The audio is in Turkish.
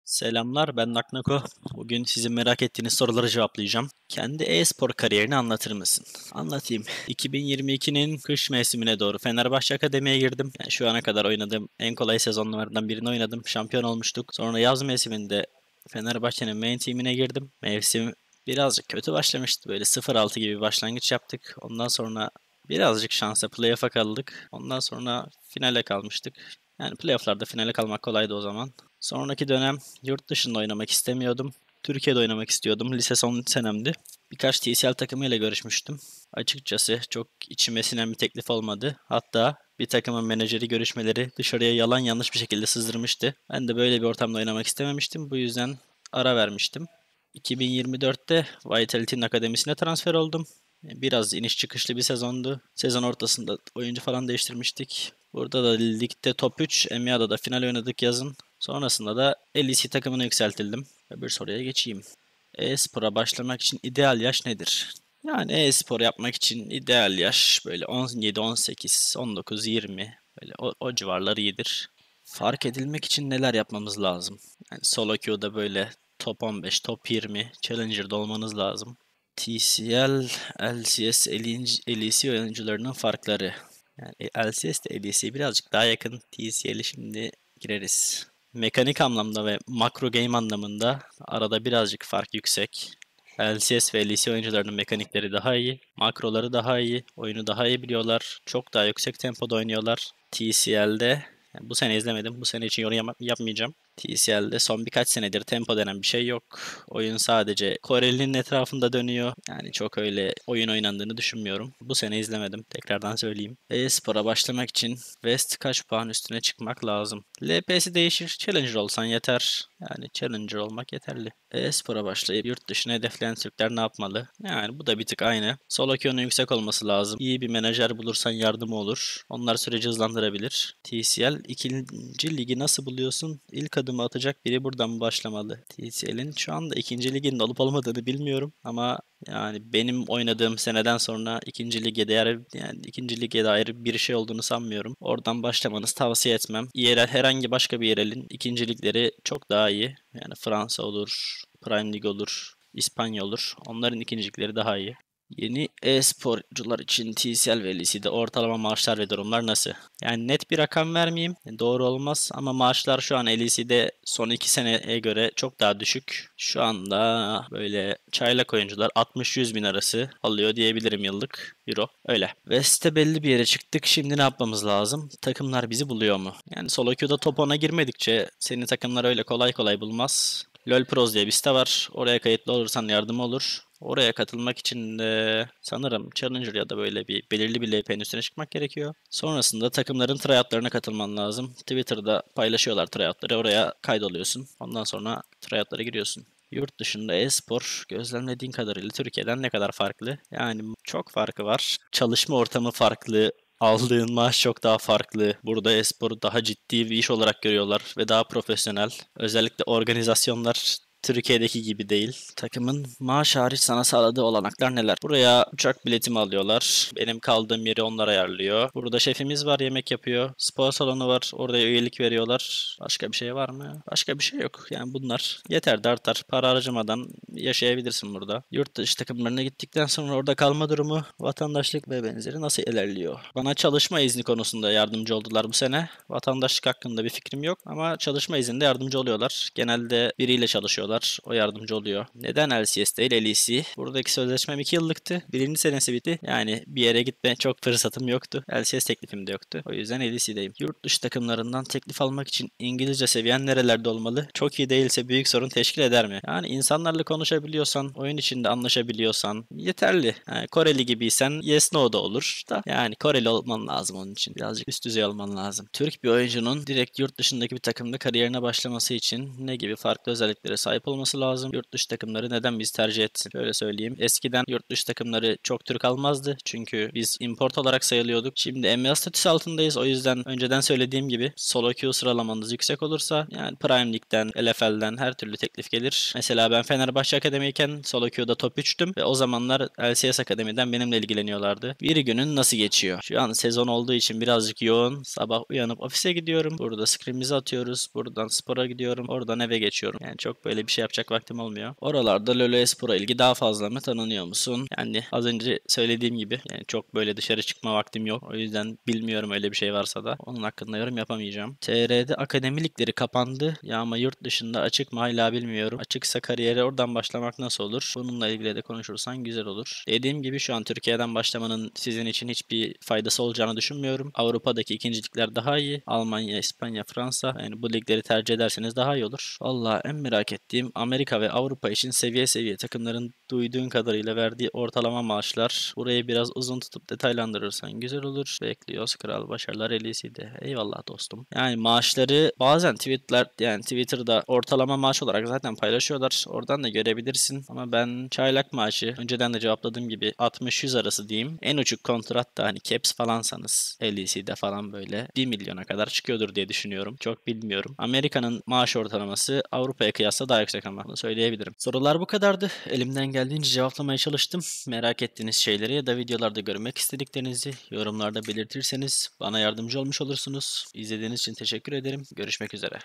Selamlar, ben Naknako. Bugün sizin merak ettiğiniz soruları cevaplayacağım. Kendi e-spor kariyerini anlatır mısın? Anlatayım. 2022'nin kış mevsimine doğru Fenerbahçe Akademi'ye girdim. Yani şu ana kadar oynadığım en kolay sezonlardan birini oynadım. Şampiyon olmuştuk. Sonra yaz mevsiminde Fenerbahçe'nin main team'ine girdim. Mevsim birazcık kötü başlamıştı. Böyle 0-6 gibi bir başlangıç yaptık. Ondan sonra birazcık şansa playoff'a kaldık. Ondan sonra finale kalmıştık. Yani playoff'larda finale kalmak kolaydı o zaman. Sonraki dönem yurt dışında oynamak istemiyordum. Türkiye'de oynamak istiyordum. Lise son senemdi. Birkaç TCL takımıyla görüşmüştüm. Açıkçası çok içime sinen bir teklif olmadı. Hatta bir takımın menajeri görüşmeleri dışarıya yalan yanlış bir şekilde sızdırmıştı. Ben de böyle bir ortamda oynamak istememiştim. Bu yüzden ara vermiştim. 2024'te Vitality'nin akademisine transfer oldum. Biraz iniş çıkışlı bir sezondu. Sezon ortasında oyuncu falan değiştirmiştik. Burada da ligde top 3, EMEA'da da final oynadık yazın. Sonrasında da LEC takımına yükseltildim. Öbür soruya geçeyim. E-spora başlamak için ideal yaş nedir? Yani e-spor yapmak için ideal yaş böyle 17, 18, 19, 20 böyle o civarlar iyidir. Fark edilmek için neler yapmamız lazım? Yani solo queue'da böyle top 15, top 20 Challenger'da olmanız lazım. TCL, LCS, LEC oyuncularının farkları. Yani LCS ile LEC birazcık daha yakın. TCL'i şimdi gireriz. Mekanik anlamda ve makro game anlamında arada birazcık fark yüksek. LCS ve LEC oyuncularının mekanikleri daha iyi, makroları daha iyi, oyunu daha iyi biliyorlar, çok daha yüksek tempoda oynuyorlar. TCL'de yani bu sene izlemedim, bu sene için yorum yapmayacağım. TCL'de son birkaç senedir tempo denen bir şey yok. Oyun sadece Koreli'nin etrafında dönüyor. Yani çok öyle oyun oynandığını düşünmüyorum. Bu sene izlemedim. Tekrardan söyleyeyim. E-spora başlamak için West kaç puan üstüne çıkmak lazım? LP'si değişir. Challenger olsan yeter. Yani Challenger olmak yeterli. E-spora başlayıp yurt dışına hedefleyen Türkler ne yapmalı? Yani bu da bir tık aynı. Solo queue'nun yüksek olması lazım. İyi bir menajer bulursan yardımı olur. Onlar süreci hızlandırabilir. TCL ikinci ligi nasıl buluyorsun? İlk adımı atacak biri buradan mı başlamalı? TCL'in şu anda ikinci ligin olup olmadığını bilmiyorum ama yani benim oynadığım seneden sonra ikinci lige dair bir şey olduğunu sanmıyorum. Oradan başlamanızı tavsiye etmem. Yerel herhangi başka bir yerelin ikinci ligleri çok daha iyi. Yani Fransa olur, Prime League olur, İspanya olur. Onların ikincilikleri daha iyi. Yeni e-sporcular için TCL ve LEC'de ortalama maaşlar ve durumlar nasıl? Yani net bir rakam vermeyeyim. Doğru olmaz ama maaşlar şu an LEC'de son 2 seneye göre çok daha düşük. Şu anda böyle çaylak oyuncular 60-100 bin arası alıyor diyebilirim yıllık euro. Öyle. West'te belli bir yere çıktık. Şimdi ne yapmamız lazım? Takımlar bizi buluyor mu? Yani solo queue'da top 10'a girmedikçe seni takımlar öyle kolay kolay bulmaz. LoL Pros diye bir site var. Oraya kayıtlı olursan yardım olur. Oraya katılmak için de sanırım Challenger ya da böyle bir belirli bir LP'nin üstüne çıkmak gerekiyor. Sonrasında takımların tryoutlarına katılman lazım. Twitter'da paylaşıyorlar tryoutları. Oraya kaydoluyorsun. Ondan sonra tryoutlara giriyorsun. Yurt dışında e-spor gözlemlediğin kadarıyla Türkiye'den ne kadar farklı? Yani çok farkı var. Çalışma ortamı farklı. Aldığın maaş çok daha farklı. Burada e-sporu daha ciddi bir iş olarak görüyorlar ve daha profesyonel. Özellikle organizasyonlar Türkiye'deki gibi değil. Takımın maaş hariç sana sağladığı olanaklar neler? Buraya uçak biletimi alıyorlar. Benim kaldığım yeri onlar ayarlıyor. Burada şefimiz var, yemek yapıyor. Spor salonu var. Orada üyelik veriyorlar. Başka bir şey var mı? Başka bir şey yok. Yani bunlar yeter de artar. Para harcamadan yaşayabilirsin burada. Yurt dışı takımlarına gittikten sonra orada kalma durumu, vatandaşlık ve benzeri nasıl ilerliyor? Bana çalışma izni konusunda yardımcı oldular bu sene. Vatandaşlık hakkında bir fikrim yok ama çalışma izninde yardımcı oluyorlar. Genelde biriyle çalışıyorlar. O yardımcı oluyor. Neden LCS değil LEC? Buradaki sözleşmem 2 yıllıktı. Birinci senesi bitti. Yani bir yere gitme çok fırsatım yoktu. LCS teklifim de yoktu. O yüzden LEC'deyim. Yurt dışı takımlarından teklif almak için İngilizce seviyen nerelerde olmalı? Çok iyi değilse büyük sorun teşkil eder mi? Yani insanlarla konuşabiliyorsan, oyun içinde anlaşabiliyorsan yeterli. Yani Koreli gibiysen yes no da olur da yani Koreli olman lazım onun için. Birazcık üst düzey olman lazım. Türk bir oyuncunun direkt yurt dışındaki bir takımda kariyerine başlaması için ne gibi farklı özelliklere sahip olması lazım? Yurt dışı takımları neden biz tercih etsin? Şöyle söyleyeyim. Eskiden yurt dışı takımları çok Türk almazdı. Çünkü biz import olarak sayılıyorduk. Şimdi EMEA statüsü altındayız. O yüzden önceden söylediğim gibi solo queue sıralamanız yüksek olursa yani Prime League'den, LFL'den her türlü teklif gelir. Mesela ben Fenerbahçe Akademi'yken solo queue'da top 3'tüm ve o zamanlar LCS Akademi'den benimle ilgileniyorlardı. Bir günün nasıl geçiyor? Şu an sezon olduğu için birazcık yoğun. Sabah uyanıp ofise gidiyorum. Burada scrimimizi atıyoruz. Buradan spora gidiyorum. Oradan eve geçiyorum. Yani çok böyle bir şey yapacak vaktim olmuyor. Oralarda LoL Espor'a ilgi daha fazla mı, tanınıyor musun? Yani az önce söylediğim gibi yani çok böyle dışarı çıkma vaktim yok. O yüzden bilmiyorum öyle bir şey varsa da. Onun hakkında yorum yapamayacağım. TR'de akademilikleri kapandı. Ya ama yurt dışında açık mı hala bilmiyorum. Açıksa kariyere oradan başlamak nasıl olur? Bununla ilgili de konuşursan güzel olur. Dediğim gibi şu an Türkiye'den başlamanın sizin için hiçbir faydası olacağını düşünmüyorum. Avrupa'daki ikincilikler daha iyi. Almanya, İspanya, Fransa. Yani bu ligleri tercih ederseniz daha iyi olur. Valla en merak ettiğim Amerika ve Avrupa için seviye seviye takımların duyduğun kadarıyla verdiği ortalama maaşlar. Burayı biraz uzun tutup detaylandırırsan güzel olur. Bekliyoruz kral, başarılar LEC'de. Eyvallah dostum. Yani maaşları bazen yani Twitter'da ortalama maaş olarak zaten paylaşıyorlar. Oradan da görebilirsin. Ama ben çaylak maaşı önceden de cevapladığım gibi 60-100 arası diyeyim. En uçuk kontrat da hani caps falansanız LEC'de falan böyle 1 milyona kadar çıkıyordur diye düşünüyorum. Çok bilmiyorum. Amerika'nın maaş ortalaması Avrupa'ya kıyasla daha yüksek ama bunu söyleyebilirim. Sorular bu kadardı. Elimden geldiğince cevaplamaya çalıştım. Merak ettiğiniz şeyleri ya da videolarda görmek istediklerinizi yorumlarda belirtirseniz bana yardımcı olmuş olursunuz. İzlediğiniz için teşekkür ederim. Görüşmek üzere.